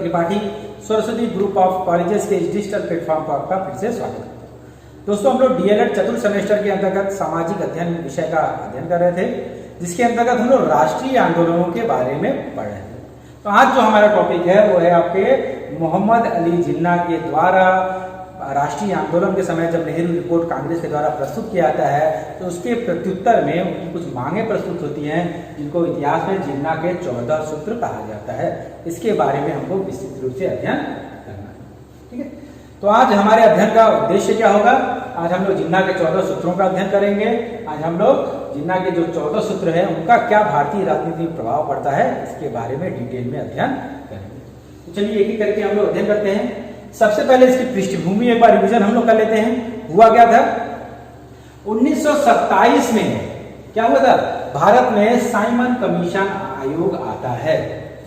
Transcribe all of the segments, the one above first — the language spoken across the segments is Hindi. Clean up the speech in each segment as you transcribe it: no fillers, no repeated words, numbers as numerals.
Tripathi Saraswati group of colleges के इस डिजिटल प्लेटफॉर्म पर आपका फिर से स्वागत है। दोस्तों, हम लोग डीएलएड चतुर्थ सेमेस्टर के अंतर्गत सामाजिक अध्ययन विषय का अध्ययन कर रहे थे, जिसके अंतर्गत हम लोग राष्ट्रीय आंदोलनों के बारे में पढ़ रहे थे। तो आज जो हमारा टॉपिक है वो है आपके मोहम्मद अली जिन्ना के द्वारा राष्ट्रीय आंदोलन के समय जब नेहरू रिपोर्ट कांग्रेस के द्वारा प्रस्तुत किया जाता है तो उसके प्रत्युत्तर में उनकी कुछ मांगे प्रस्तुत होती हैं, जिनको इतिहास में जिन्ना के 14 सूत्र कहा जाता है। इसके बारे में हमको विस्तृत रूप से अध्ययन करना है। ठीक है, तो आज हमारे अध्ययन का उद्देश्य क्या होगा? आज हम लोग जिन्ना के 14 सूत्रों का अध्ययन करेंगे। आज हम लोग जिन्ना के जो 14 सूत्र है उनका क्या भारतीय राजनीति में प्रभाव पड़ता है, इसके बारे में डिटेल में अध्ययन करेंगे। तो चलिए एक एक करके हम लोग अध्ययन करते हैं। सबसे पहले इसकी पृष्ठभूमि एक बार रिवीजन हम लोग कर लेते हैं। हुआ क्या था? 1927 में क्या हुआ था? भारत में साइमन कमीशन आयोग आता है।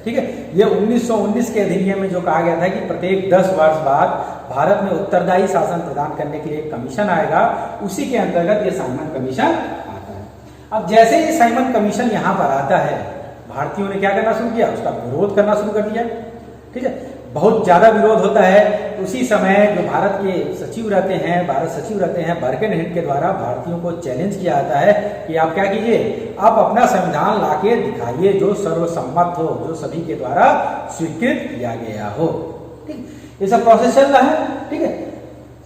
ठीक है, ये 1919 के अधिनियम में जो कहा गया था कि प्रत्येक 10 वर्ष बाद भारत में उत्तरदायी शासन प्रदान करने के लिए एक कमीशन आएगा, उसी के अंतर्गत ये साइमन कमीशन आता है। अब जैसे ही साइमन कमीशन यहाँ पर आता है, भारतीयों ने क्या करना शुरू किया? उसका विरोध करना शुरू कर दिया। ठीक है, बहुत ज्यादा विरोध होता है। उसी समय जो भारत के सचिव रहते हैं, भारत सचिव रहते हैं, बर्केनहेड के द्वारा भारतीयों को चैलेंज किया जाता है कि आप क्या कीजिए, आप अपना संविधान लाके दिखाइए जो सर्वसम्मत हो, जो सभी के द्वारा स्वीकृत किया गया हो। ठीक, ये सब प्रोसेस चल रहा है। ठीक है,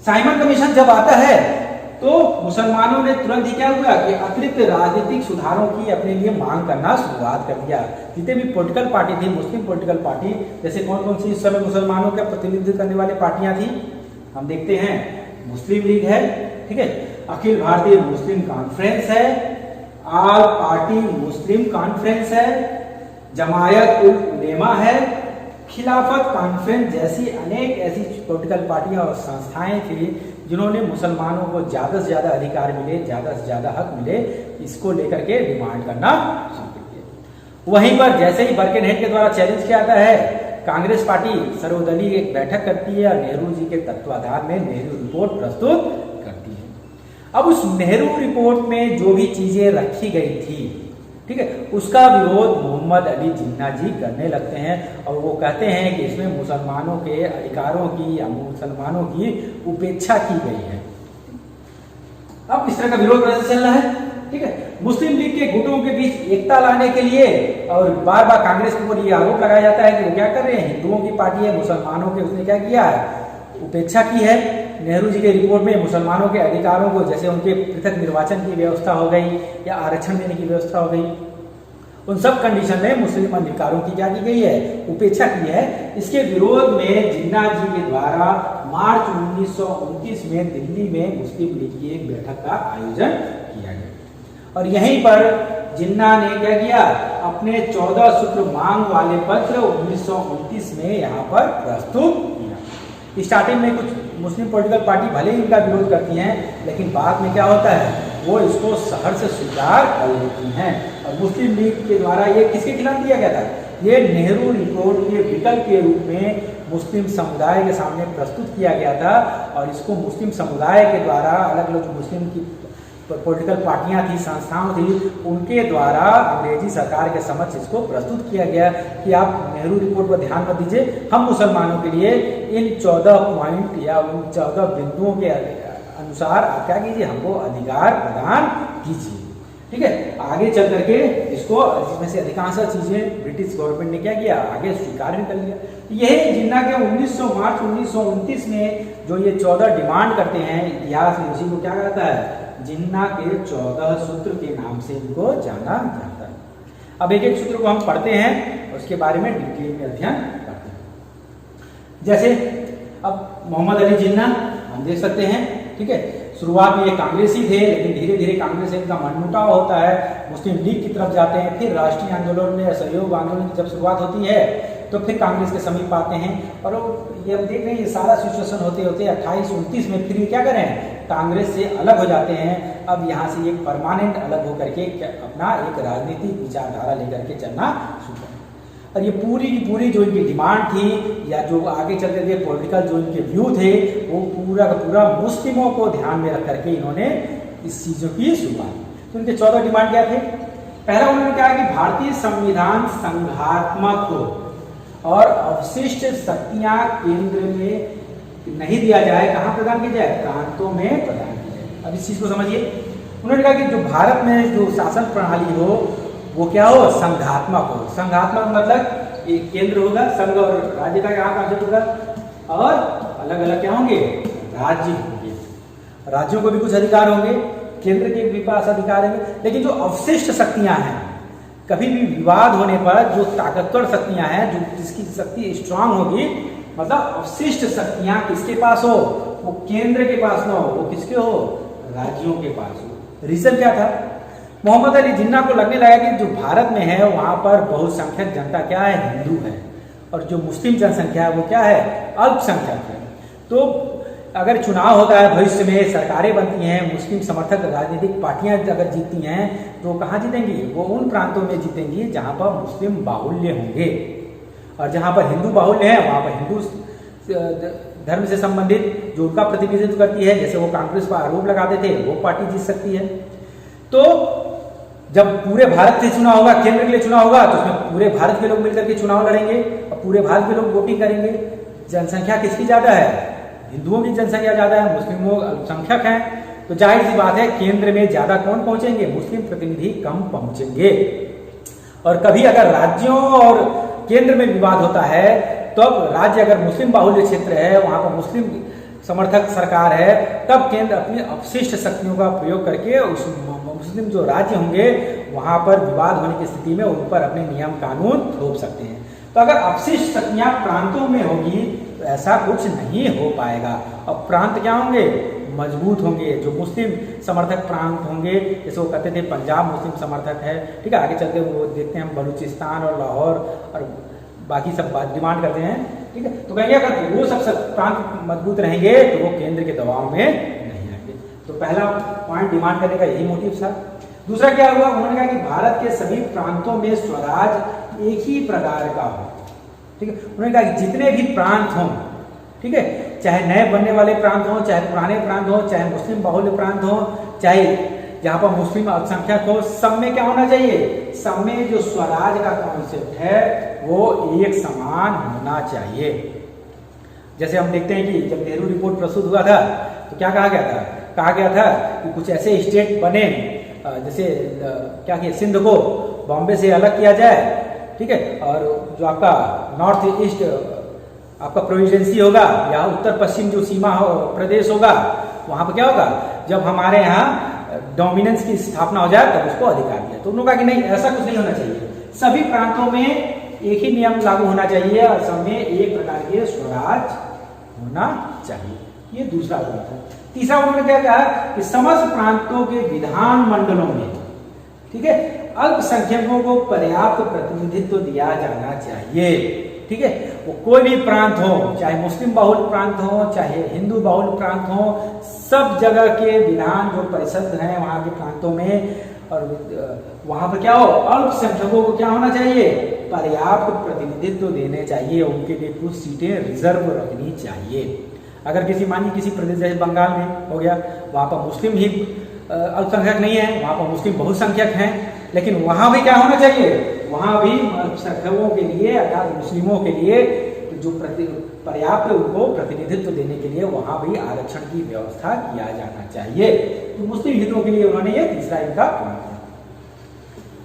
साइमन कमीशन जब आता है तो मुसलमानों ने तुरंत ही क्या हुआ कि अतिरिक्त राजनीतिक सुधारों की अपने लिए मांग करना शुरुआत कर दिया। जितने भी पॉलिटिकल पार्टी थी, मुस्लिम पॉलिटिकल पार्टी, जैसे कौन कौन सी इस समय मुसलमानों का प्रतिनिधित्व करने वाले पार्टियां थी, हम देखते हैं मुस्लिम लीग है, ठीक है, अखिल भारतीय मुस्लिम कॉन्फ्रेंस है, ऑल पार्टी मुस्लिम कॉन्फ्रेंस है, जमायत उल उलेमा है, खिलाफत कॉन्फ्रेंस जैसी अनेक ऐसी पॉलिटिकल पार्टियां और संस्थाएं थी जिन्होंने मुसलमानों को ज्यादा से ज्यादा अधिकार मिले, ज्यादा से ज्यादा हक मिले, इसको लेकर के डिमांड करना शुरू कर दिया। वहीं पर जैसे ही बर्केनहेड के द्वारा चैलेंज किया जाता है, कांग्रेस पार्टी सर्वदलीय एक बैठक करती है और नेहरू जी के तत्वाधान में नेहरू रिपोर्ट प्रस्तुत करती है। अब उस नेहरू रिपोर्ट में जो भी चीजें रखी गई थी, ठीक है, उसका विरोध मोहम्मद अली जिन्ना जी करने लगते हैं और वो कहते हैं कि इसमें मुसलमानों के अधिकारों की या मुसलमानों की उपेक्षा की गई है। अब इस तरह का विरोध कैसे चल रहा है? ठीक है, मुस्लिम लीग के गुटों के बीच एकता लाने के लिए और बार बार कांग्रेस के ऊपर ये आरोप लगाया जाता है कि वो क्या कर रहे हैं, हिंदुओं की पार्टी है, मुसलमानों के उसने क्या किया है, उपेक्षा की है। नेहरू जी के रिपोर्ट में मुसलमानों के अधिकारों को, जैसे उनके पृथक निर्वाचन की व्यवस्था हो गई या आरक्षण देने की व्यवस्था हो गई, उन सब कंडीशन में मुस्लिम अधिकारों की क्या की गई है, उपेक्षा की है। इसके विरोध में जिन्ना जी के द्वारा मार्च 1929 में दिल्ली में मुस्लिम लीग की एक बैठक का आयोजन किया गया और यहीं पर जिन्ना ने क्या किया, अपने 14 सूत्र मांग वाले पत्र 1929 में यहाँ पर प्रस्तुत किया। स्टार्टिंग में कुछ मुस्लिम पॉलिटिकल पार्टी भले ही इनका विरोध करती हैं, लेकिन बाद में क्या होता है, वो इसको सहर से स्वीकार कर लेती हैं। और मुस्लिम लीग के द्वारा ये किसके खिलाफ दिया गया था? ये नेहरू रिपोर्ट के विकल्प के रूप में मुस्लिम समुदाय के सामने प्रस्तुत किया गया था और इसको मुस्लिम समुदाय के द्वारा अलग अलग मुस्लिम की पॉलिटिकल पार्टियां थी, संस्थाओं थी, उनके द्वारा अंग्रेजी सरकार के समक्ष इसको प्रस्तुत किया गया कि आप नेहरू रिपोर्ट पर ध्यान मत दीजिए, हम मुसलमानों के लिए इन 14 पॉइंट या उन 14 बिंदुओं के अनुसार आप क्या कीजिए, हमको अधिकार प्रदान कीजिए। ठीक है, आगे चल करके इसको, इसमें से अधिकांश चीजें ब्रिटिश गवर्नमेंट ने क्या किया, आगे स्वीकार भी कर लिया। यही जिन्ना के 1900 मार्च 1929 में जो ये 14 डिमांड करते हैं, इतिहास में उसी को क्या कहता है, जिन्ना के 14 सूत्र के नाम से इनको जाना जाता है। अब एक एक सूत्र को हम पढ़ते हैं, उसके बारे में डिटेल में अध्ययन करते हैं। जैसे अब मोहम्मद अली जिन्ना हम देख सकते हैं, ठीक है, शुरुआत में ये कांग्रेसी थे, लेकिन धीरे धीरे कांग्रेस से इनका मनमुटाव होता है, मुस्लिम लीग की तरफ जाते हैं। फिर राष्ट्रीय आंदोलन में असहयोग आंदोलन की जब शुरुआत होती है तो फिर कांग्रेस के समीप आते हैं और ये हम देख रहे हैं, ये सारा सिचुएशन होते होते 28-29 में फिर ये क्या करें, कांग्रेस से अलग हो जाते हैं। अब यहाँ से एक परमानेंट अलग होकर के अपना एक राजनीतिक विचारधारा लेकर के चलना शुरू करें। और ये पूरी की पूरी जो इनकी डिमांड थी या जो आगे चलते थे पॉलिटिकल जो इनके व्यू थे, वो पूरा का पूरा मुस्लिमों को ध्यान में रख करके इन्होंने इस चीजों की शुरुआत। तो इनके 14 डिमांड क्या थे? पहला उन्होंने कहा कि भारतीय संविधान संघात्मक हो और अवशिष्ट शक्तियां केंद्र में नहीं दिया जाए, कहां प्रदान की जाए, प्रांतों में प्रदान की जाए। अब इस चीज को समझिए। उन्होंने कहा कि जो भारत में जो शासन प्रणाली हो वो क्या हो, संघात्मक हो। संघात्मक मतलब एक केंद्र होगा, संघ और राज्य का क्या कॉन्सेप्ट होगा, और अलग अलग क्या होंगे, राज्य होंगे। राज्यों को भी कुछ अधिकार होंगे, केंद्र के भी पास अधिकार होंगे, लेकिन जो अवशिष्ट शक्तियां हैं, कभी भी विवाद होने पर जो ताकतवर शक्तियां हैं, जो जिसकी शक्ति स्ट्रांग होगी, मतलब अवशिष्ट शक्तियां किसके पास हो, वो केंद्र के पास ना हो, वो किसके हो, राज्यों के पास हो। रीजन क्या था, मोहम्मद अली जिन्ना को लगने लगा कि जो भारत में है वहां पर बहुसंख्यक जनता क्या है, हिंदू है, और जो मुस्लिम जनसंख्या है वो क्या है, अल्पसंख्यक है। तो अगर चुनाव होता है भविष्य में, सरकारें बनती हैं, मुस्लिम समर्थक राजनीतिक पार्टियां अगर जीतती हैं तो कहाँ जीतेंगी, वो उन प्रांतों में जीतेंगी जहां पर मुस्लिम बाहुल्य होंगे, और जहां पर हिंदू बाहुल्य है वहां पर हिंदू धर्म से संबंधित जो उनका प्रतिनिधित्व करती है, जैसे वो कांग्रेस पर आरोप लगाते थे, वो पार्टी जीत सकती है। तो जब पूरे भारत से चुनाव होगा, केंद्र के लिए चुनाव होगा, तो उसमें पूरे भारत के लोग मिलकर के चुनाव लड़ेंगे और पूरे भारत के लोग वोटिंग करेंगे। जनसंख्या किसकी ज्यादा है, हिंदुओं की जनसंख्या ज्यादा है, मुस्लिमों अल्पसंख्यक हैं, तो जाहिर सी बात है केंद्र में ज्यादा कौन पहुंचेंगे, मुस्लिम प्रतिनिधि कम पहुंचेंगे। और कभी अगर राज्यों और केंद्र में विवाद होता है, तो अब राज्य अगर मुस्लिम बाहुल्य क्षेत्र है, वहां पर मुस्लिम समर्थक सरकार है, तब केंद्र अपनी अपशिष्ट शक्तियों का प्रयोग करके उस मुस्लिम जो राज्य होंगे वहां पर विवाद होने की स्थिति में उन पर अपने नियम कानून थोप सकते हैं। तो अगर अपशिष्ट शक्तियां प्रांतों में होगी तो ऐसा कुछ नहीं हो पाएगा। अब प्रांत क्या होंगे, मजबूत होंगे। जो मुस्लिम समर्थक प्रांत होंगे, जैसे वो कहते थे पंजाब मुस्लिम समर्थक है, ठीक है, आगे चलते वो देखते हैं हम बलूचिस्तान और लाहौर और बाकी सब बात डिमांड करते हैं, ठीक है। तो कहेंगे अगर वो सब प्रांत मजबूत रहेंगे तो वो केंद्र के दबाव में नहीं आएंगे। तो पहला पॉइंट डिमांड करने का यही मोटिव था। दूसरा क्या हुआ, उन्होंने कहा कि भारत के सभी प्रांतों में स्वराज एक ही प्रकार का हो, ठीक है। उन्होंने कहा कि जितने भी प्रांत हों, ठीक है, चाहे नए बनने वाले प्रांत हों, चाहे पुराने प्रांत हों, चाहे मुस्लिम बाहुल्य प्रांत हों, चाहे जहां पर मुस्लिम अल्पसंख्यक हो, सब में क्या होना चाहिए, सब में जो स्वराज का कॉन्सेप्ट है वो एक समान होना चाहिए। जैसे हम देखते हैं कि जब नेहरू रिपोर्ट प्रस्तुत हुआ था तो क्या कहा गया था, कहा गया था कि कुछ ऐसे स्टेट बने, जैसे क्या किया, सिंध को बॉम्बे से अलग किया जाए, ठीक है, और जो आपका नॉर्थ ईस्ट आपका प्रोविडेंसी होगा या उत्तर पश्चिम जो सीमा प्रदेश होगा, वहां पर क्या होगा, जब हमारे यहाँ डोमिनेंस की स्थापना हो जाए तब उसको अधिकार दिया। तो उन्होंने कहा कि नहीं, ऐसा कुछ नहीं होना चाहिए, सभी प्रांतों में एक ही नियम लागू होना चाहिए और सब में एक प्रकार के स्वराज होना चाहिए। ये दूसरा पॉइंट है। तीसरा उन्होंने क्या कहा कि समस्त प्रांतों के विधान मंडलों में, ठीक है, अल्पसंख्यकों को पर्याप्त प्रतिनिधित्व दिया जाना चाहिए, ठीक है। वो कोई भी प्रांत हो, चाहे मुस्लिम बाहुल प्रांत हो, चाहे हिंदू बाहुल प्रांत हो, सब जगह के विधान जो परिषद हैं वहां के प्रांतों में, और वहां पर क्या हो, अल्पसंख्यकों को क्या होना चाहिए, पर्याप्त प्रतिनिधित्व देने चाहिए, उनके लिए कुछ सीटें रिजर्व रखनी चाहिए। अगर किसी मानिए किसी प्रदेश जैसे बंगाल में हो गया, वहां पर मुस्लिम ही अल्पसंख्यक नहीं है, वहां पर मुस्लिम बहुसंख्यक हैं, लेकिन वहां भी क्या होना चाहिए, वहां भी अल्पसंख्यकों के लिए अर्थात मुस्लिमों के लिए जो पर्याप्त उनको प्रतिनिधित्व देने के लिए वहां भी आरक्षण की व्यवस्था किया जाना चाहिए। तो मुस्लिम हितों के लिए उन्होंने ये तीसरा इनका पॉइंट दिया।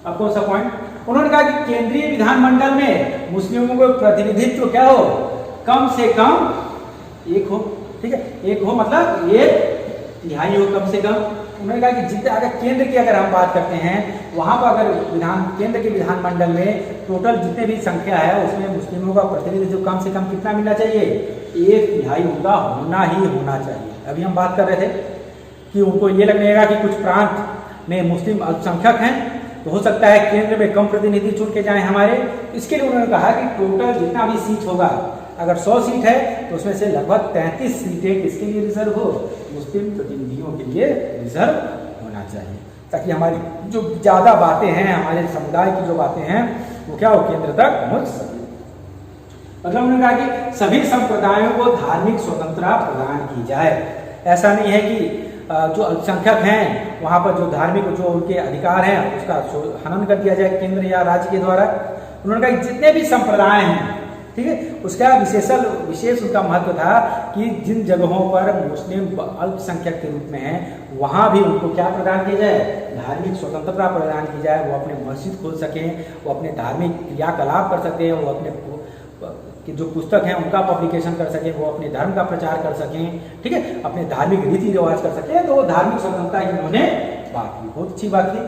अब कौन सा पॉइंट, उन्होंने कहा कि केंद्रीय विधानमंडल में मुस्लिमों को प्रतिनिधित्व क्या हो, कम से कम एक हो, ठीक है, एक हो मतलब 1/3 हो कम से कम। उन्होंने कहा कि जितने अगर केंद्र की अगर हम बात करते हैं, वहां पर अगर केंद्र के विधानमंडल में टोटल जितने भी संख्या है उसमें मुस्लिमों का प्रतिनिधित्व कम से कम कितना मिलना चाहिए, 1/3 उनका होना ही होना चाहिए। अभी हम बात कर रहे थे कि उनको ये लगने लगा कि कुछ प्रांत में मुस्लिम अल्पसंख्यक हैं, तो हो सकता है केंद्र में कम प्रतिनिधि चुन के जाए हमारे। इसके लिए उन्होंने कहा कि टोटल जितना भी सीट होगा, अगर 100 सीट है तो उसमें से लगभग 33 सीटें किसके लिए रिजर्व हो, मुस्लिम प्रतिनिधियों के लिए रिजर्व होना चाहिए, ताकि हमारी जो ज्यादा बातें हैं, हमारे समुदाय की जो बातें हैं वो क्या हो, केंद्र तक पहुंच सके। मतलब उन्होंने कहा कि सभी संप्रदायों को धार्मिक स्वतंत्रता प्रदान की जाए। ऐसा नहीं है कि जो अल्पसंख्यक हैं वहां पर जो धार्मिक जो उनके अधिकार हैं उसका हनन कर दिया जाए केंद्र या राज्य के द्वारा। उन्होंने कहा कि जितने भी संप्रदाय हैं, ठीक है। उसका विशेष उनका महत्व था कि जिन जगहों पर मुस्लिम अल्पसंख्यक के रूप में हैं वहां भी उनको क्या प्रदान किया जाए, धार्मिक स्वतंत्रता प्रदान की जाए। वो अपने मस्जिद खोल सकें, वो अपने धार्मिक क्रियाकलाप कर सकते हैं, वो अपने कि जो पुस्तक हैं उनका पब्लिकेशन कर सकें, वो अपने धर्म का प्रचार कर सकें, ठीक है, अपने धार्मिक रीति रिवाज कर सकें। तो धार्मिक स्वतंत्रता की उन्होंने बात की, बहुत अच्छी बात की,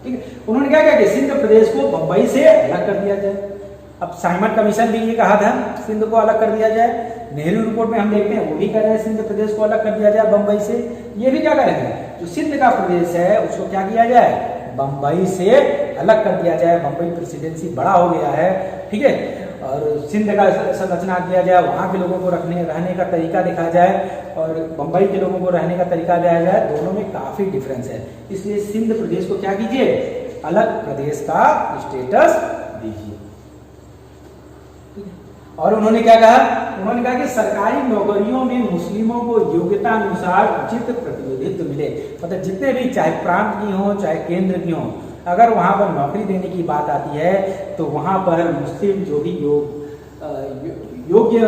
ठीक है। उन्होंने क्या किया कि सिंध प्रदेश को बंबई से अलग कर दिया जाए। अब साइमन कमीशन भी ये कहा था सिंध को अलग कर दिया जाए। नेहरू रिपोर्ट में हम देखते हैं वो भी कह रहे हैं सिंध प्रदेश को अलग कर दिया जाए बंबई से। ये भी क्या कह रहे हैं, जो सिंध का प्रदेश है उसको क्या किया जाए, बंबई से अलग कर दिया जाए। बंबई प्रेसिडेंसी बड़ा हो गया है, ठीक है, और सिंध का संरचना किया जाए, वहाँ के लोगों को रहने का तरीका देखा जाए और बंबई के लोगों को रहने का तरीका दिया जाए। दोनों में काफी डिफरेंस है, इसलिए सिंध प्रदेश को क्या कीजिए, अलग प्रदेश का स्टेटस दीजिए। और उन्होंने क्या कहा, उन्होंने कहा कि सरकारी नौकरियों में मुस्लिमों को योग्यता अनुसार उचित प्रतिनिधित्व मिले। मतलब जितने भी चाहे प्रांत की हो चाहे केंद्र की हो, अगर वहां पर नौकरी देने की बात आती है तो वहां पर मुस्लिम जो भी योग्य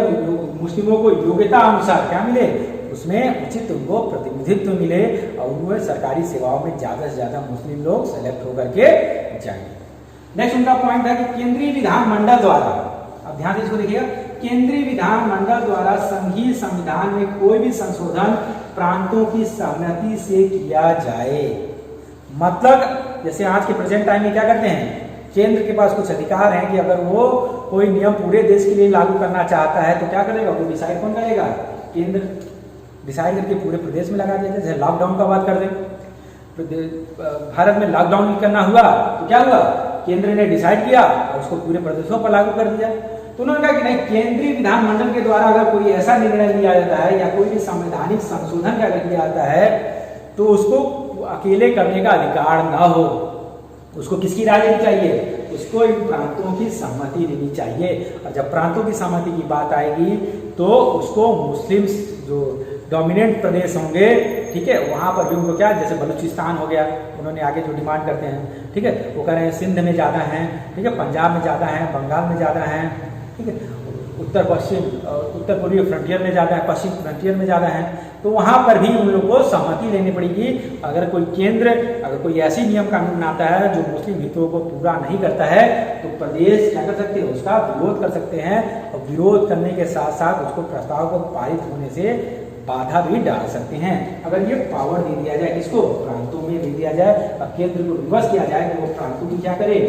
मुस्लिमों को योग्यता अनुसार क्या मिले, उसमें उचित उनको प्रतिनिधित्व मिले और उन्हें सरकारी सेवाओं में ज्यादा से ज्यादा मुस्लिम लोग सेलेक्ट होकर के जाएंगे। नेक्स्ट उनका पॉइंट था कि केंद्रीय विधानमंडल द्वारा, अब ध्यान से इसको देखिएगा, केंद्रीय विधानमंडल द्वारा संघीय संविधान में कोई भी संशोधन प्रांतों की सहमति से किया जाए। मतलब जैसे आज के प्रेजेंट टाइम में क्या करते हैं, केंद्र के पास कुछ अधिकार हैं कि अगर वो कोई नियम पूरे देश के लिए लागू करना चाहता है तो क्या करेगा, वो डिसाइड कौन करेगा, केंद्र डिसाइड करके पूरे प्रदेश में लगा देगा। जैसे लॉकडाउन का बात कर दे, भारत में लॉकडाउन करना हुआ तो क्या हुआ, केंद्र ने डिसाइड किया और उसको पूरे प्रदेशों पर लागू कर दिया। तो उन्होंने कहा कि नहीं, केंद्रीय विधानमंडल के द्वारा अगर कोई ऐसा निर्णय लिया जाता है या कोई भी संवैधानिक संशोधन अगर किया जाता है तो उसको अकेले करने का अधिकार ना हो, उसको किसकी राय लेनी चाहिए, उसको इन प्रांतों की सहमति लेनी चाहिए। और जब प्रांतों की सहमति की बात आएगी तो उसको मुस्लिम जो डोमिनेंट प्रदेश होंगे, ठीक है, वहां पर भी उनको क्या, जैसे बलूचिस्तान हो गया, उन्होंने आगे जो डिमांड करते हैं, ठीक है, वो कह रहे हैं सिंध में ज्यादा हैं, ठीक है, पंजाब में ज्यादा हैं, बंगाल में ज्यादा हैं, ठीक है, उत्तर पूर्वी फ्रंटियर में ज्यादा है, पश्चिम फ्रंटियर में ज्यादा है। तो वहां पर भी उन लोगों को सहमति लेनी पड़ेगी। अगर कोई केंद्र अगर कोई ऐसी नियम कानून आता है जो मुस्लिम हितों को पूरा नहीं करता है तो प्रदेश क्या कर सकते हैं, उसका विरोध कर सकते हैं और विरोध करने के साथ साथ उसको प्रस्ताव को पारित होने से बाधा भी डाल सकते हैं। अगर ये पावर दे दिया जाए, किसको, प्रांतों में दे दिया जाए और केंद्र को रिवर्स किया जाए तो वो प्रांतों की क्या करे,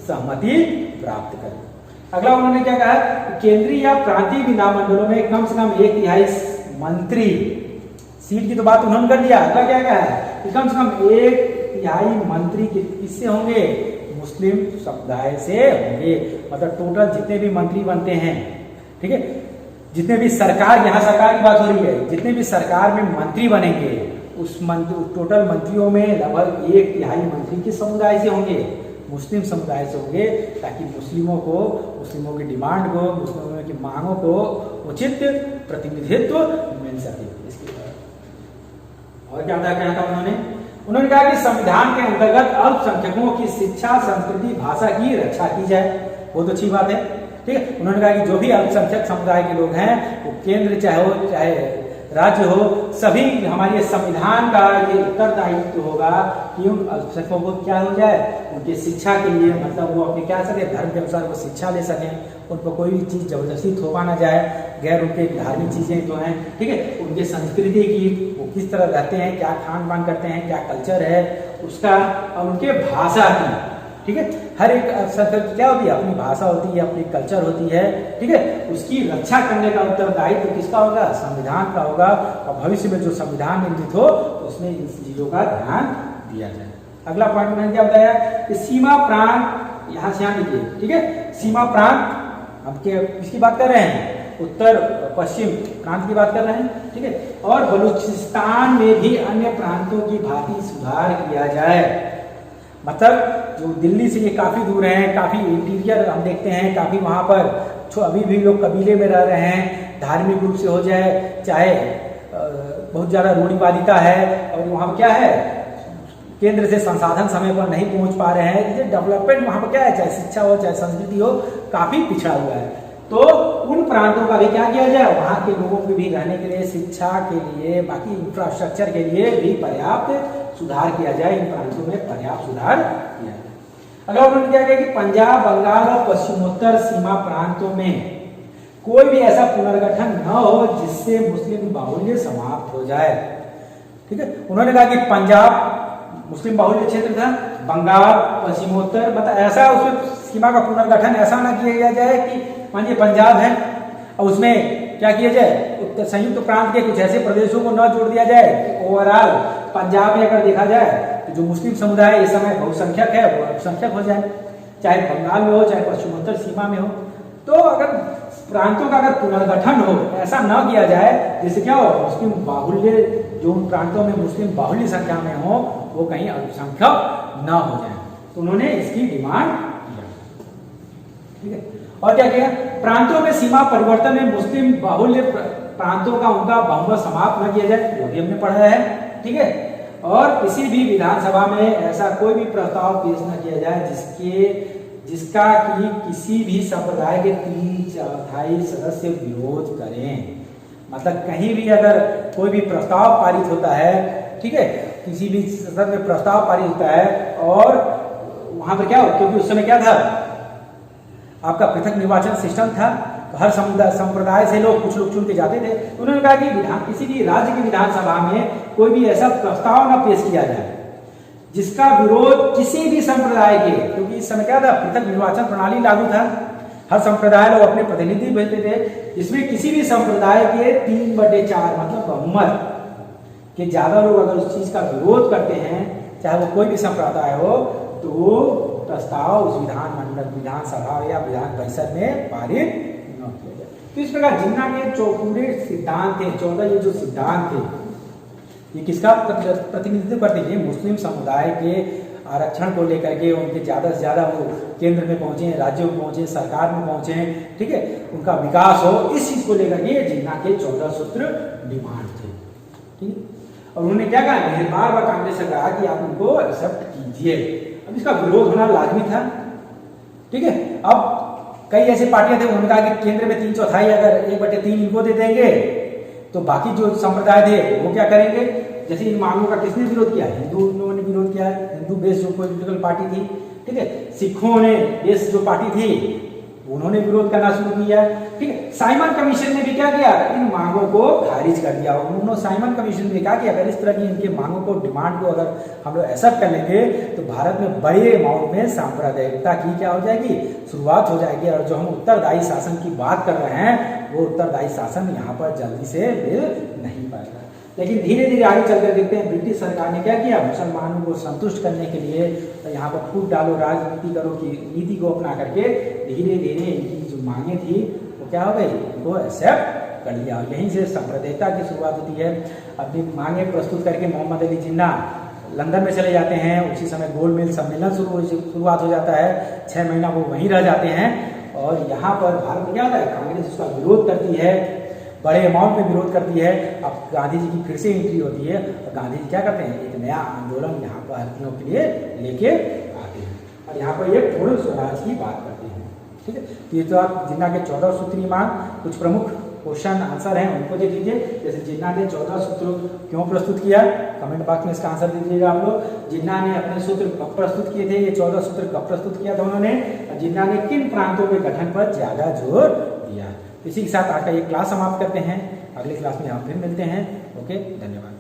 सहमति प्राप्त करे। अगला उन्होंने क्या कहा, केंद्रीय या प्रांतीय विधानमंडलों में कम से कम 1/3 मंत्री, सीट की तो बात उन्होंने कर दिया। अगला क्या कहा है कि कम से कम 1/3 मंत्री किससे होंगे, मुस्लिम समुदाय से होंगे। मतलब टोटल जितने भी मंत्री बनते हैं, ठीक है, जितने भी सरकार, यहाँ सरकार की बात हो रही है, जितने भी सरकार में मंत्री बनेंगे उस टोटल मंत्रियों में लगभग 1/3 मंत्री किस समुदाय से होंगे, मुस्लिम समुदाय से होंगे, ताकि मुस्लिमों की डिमांड को, मुस्लिमों की मांगों को उचित प्रतिनिधित्व मिल सके। इसके और क्या कहना था उन्होंने कहा कि संविधान के अंतर्गत अल्पसंख्यकों की शिक्षा, संस्कृति, भाषा की रक्षा की जाए। बहुत अच्छी बात है, ठीक है। उन्होंने कहा कि जो भी अल्पसंख्यक समुदाय के लोग हैं, वो केंद्र चाहे हो चाहे राज्य हो, सभी हमारे संविधान का ये उत्तरदायित्व होगा कि उन अल्पसंख्यकों को क्या हो जाए, उनकी शिक्षा के लिए, मतलब वो अपने क्या सके, धर्म के अनुसार वो शिक्षा ले सकें, उन पर कोई भी चीज जबरदस्ती थोपा ना जाए, गैर उनके धार्मिक चीजें जो हैं, ठीक है, उनके संस्कृति की, वो किस तरह रहते हैं, क्या खान पान करते हैं, क्या कल्चर है उसका, और उनके भाषा की, ठीक है, हर एक अल्पसंख्यक क्या होती है, अपनी भाषा होती है, अपनी कल्चर होती है, ठीक है, उसकी रक्षा करने का उत्तरदायित्व किसका होगा, संविधान का होगा। और भविष्य में जो संविधान निर्मित हो उसमें इन चीजों का ध्यान दिया जाए। अगला पॉइंट मैंने क्या बताया कि सीमा प्रांत, यहाँ से यहाँ लिखिए, ठीक है, सीमा प्रांत हम किसकी बात कर रहे हैं, उत्तर पश्चिम प्रांत की बात कर रहे हैं, ठीक है, और बलूचिस्तान में भी अन्य प्रांतों की भांति सुधार किया जाए। मतलब जो दिल्ली से ये काफी दूर हैं, काफी इंटीरियर हम देखते हैं, काफी वहां पर अभी भी लोग कबीले में रह रहे हैं, धार्मिक रूप से हो जाए, चाहे बहुत ज्यादा रूढ़िवादिता है, और वहां क्या है, केंद्र से संसाधन समय पर नहीं पहुंच पा रहे हैं, डेवलपमेंट वहां पर क्या है, चाहे शिक्षा हो चाहे संस्कृति हो, काफी पिछड़ा हुआ है। तो उन प्रांतों का भी क्या किया जाए, वहां के लोगों को भी रहने के लिए, शिक्षा के लिए, बाकी इंफ्रास्ट्रक्चर के लिए भी पर्याप्त सुधार किया जाए, इन प्रांतों में पर्याप्त सुधार किया जाए। अगर उन्होंने क्या किया कि पंजाब, बंगाल और पश्चिमोत्तर सीमा प्रांतों में कोई भी ऐसा पुनर्गठन न हो जिससे मुस्लिम बाहुल्य समाप्त हो जाए। ठीक है, उन्होंने कहा कि पंजाब मुस्लिम बाहुल्य क्षेत्र था, बंगाल, पश्चिमोत्तर, मतलब ऐसा उसमें सीमा का पुनर्गठन ऐसा ना किया जाए कि मानिए पंजाब है और उसमें क्या किया जाए, उत्तर संयुक्त प्रांत के कुछ ऐसे प्रदेशों को न जोड़ दिया जाए कि ओवरऑल पंजाब में अगर देखा जाए तो जो मुस्लिम समुदाय इस समय बहुसंख्यक है वो अल्पसंख्यक हो जाए, चाहे बंगाल में हो चाहे पश्चिमोत्तर सीमा में हो। तो अगर प्रांतों का अगर पुनर्गठन हो, ऐसा न किया जाए जिससे क्या हो, मुस्लिम बाहुल्य, जो उन प्रांतों में मुस्लिम बाहुल्य संख्या में हो वो कहीं अल्पसंख्यक न हो जाए। तो उन्होंने इसकी डिमांड किया। ठीक है, और क्या किया, प्रांतों में सीमा परिवर्तन में मुस्लिम बाहुल्य प्रांतों का उनका बहुमत समाप्त न किया जाए, जो भी हमने पढ़ा है। ठीक है, और किसी भी विधानसभा में ऐसा कोई भी प्रस्ताव पेश न किया जाए जिसका कि किसी भी संप्रदाय के 3/4 सदस्य विरोध करें। मतलब कहीं भी अगर कोई भी प्रस्ताव पारित होता है, ठीक है, किसी भी सदन में प्रस्ताव पारित होता है और वहां पर क्या हो, क्योंकि उस समय क्या था, आपका पृथक निर्वाचन सिस्टम था, तो हर संप्रदाय से लोग, कुछ लोग चुन के जाते थे। उन्होंने कहा कि किसी भी राज्य की विधानसभा में कोई भी ऐसा प्रस्ताव न पेश किया जाए जिसका विरोध किसी भी संप्रदाय के, क्योंकि इस समय क्या था, पृथक निर्वाचन प्रणाली लागू था, हर संप्रदाय लोग अपने प्रतिनिधि भेजते थे, जिसमें किसी भी संप्रदाय के 3/4 मतलब बहुमत के ज्यादा लोग अगर उस चीज का विरोध करते हैं, चाहे वो कोई भी संप्रदाय हो, तो प्रस्ताव उस विधानसभा या विधान परिषद में पारित न किया जाए। तो इस प्रकार जिन्ना के पूरे सिद्धांत थे, 14 ये जो सिद्धांत थे, ये किसका प्रतिनिधित्व करते हैं, मुस्लिम समुदाय के आरक्षण को लेकर के, उनके ज्यादा से ज्यादा वो केंद्र में पहुंचे, राज्यों में पहुंचे, सरकार में पहुंचे, ठीक है, उनका विकास हो, इस चीज को लेकर के जिन्ना के 14 सूत्र डिमांड थे। ठीक है, और उन्होंने क्या कहा, बार बार कांग्रेस से कहा कि आप उनको एक्सेप्ट कीजिए। अब इसका विरोध होना लाजमी था। ठीक है, अब कई ऐसी पार्टियां थे, उन्होंने कहा कि केंद्र में 3/4 अगर 1/3 इनको दे देंगे तो बाकी जो संप्रदाय थे वो क्या करेंगे। जैसे इन मांगों का किसने विरोध किया, हिंदुओं ने विरोध किया, हिंदू बेस्ड जो पॉलिटिकल पार्टी थी। ठीक है, सिखों ने बेस्ड जो पार्टी थी उन्होंने विरोध करना शुरू किया। ठीक है, साइमन कमीशन ने भी क्या किया, इन मांगों को खारिज कर दिया। उन्होंने साइमन कमीशन ने कहा कि अगर इस तरह की इनके मांगों को, डिमांड को अगर हम लोग एक्सेप्ट कर लेंगे तो भारत में बड़े अमाउंट में सांप्रदायिकता की क्या हो जाएगी, शुरुआत हो जाएगी। और जो हम उत्तरदायी शासन की बात कर रहे हैं वो उत्तरदायी शासन यहाँ पर जल्दी से मिल नहीं पाएगा। लेकिन धीरे धीरे आगे चलकर देखते हैं ब्रिटिश सरकार ने क्या किया, मुसलमानों को संतुष्ट करने के लिए तो यहाँ पर फूट डालो, राजनीति करो की नीति को अपना करके धीरे धीरे इनकी जो मांगे थी वो क्या हो गई, इनको एक्सेप्ट कर लिया। और यहीं से सांप्रदायिकता की शुरुआत होती है। अपनी मांगे प्रस्तुत करके मोहम्मद अली जिन्ना लंदन में चले जाते हैं। उसी समय गोल मेज सम्मेलन शुरुआत हो जाता है। 6 महीना वो वहीं रह जाते हैं और यहाँ पर भारत में क्या होता है, कांग्रेस उसका विरोध करती है, बड़े अमाउंट में विरोध करती है। अब गांधी जी की फिर से एंट्री होती है और गांधी जी क्या करते हैं, एक नया आंदोलन यहाँ पर भारतीयों के लिए लेके आते हैं और यहाँ पर ये पूर्ण स्वराज की बात करते हैं। ठीक है, तो ये तो आप जिन्ना के 14 सूत्री मांग, कुछ प्रमुख क्वेश्चन आंसर हैं उनको देख लीजिए। जैसे जिन्ना ने 14 सूत्र क्यों प्रस्तुत किया, कमेंट बॉक्स में इसका आंसर दीजिएगा आप लोग। जिन्ना ने अपने सूत्र कब प्रस्तुत किए थे, ये 14 सूत्र कब प्रस्तुत किया था उन्होंने, जिन्ना ने किन प्रांतों के गठन पर ज्यादा जोर दिया। इसी के साथ आज का ये क्लास समाप्त करते हैं। अगले क्लास में हम फिर मिलते हैं। ओके, धन्यवाद।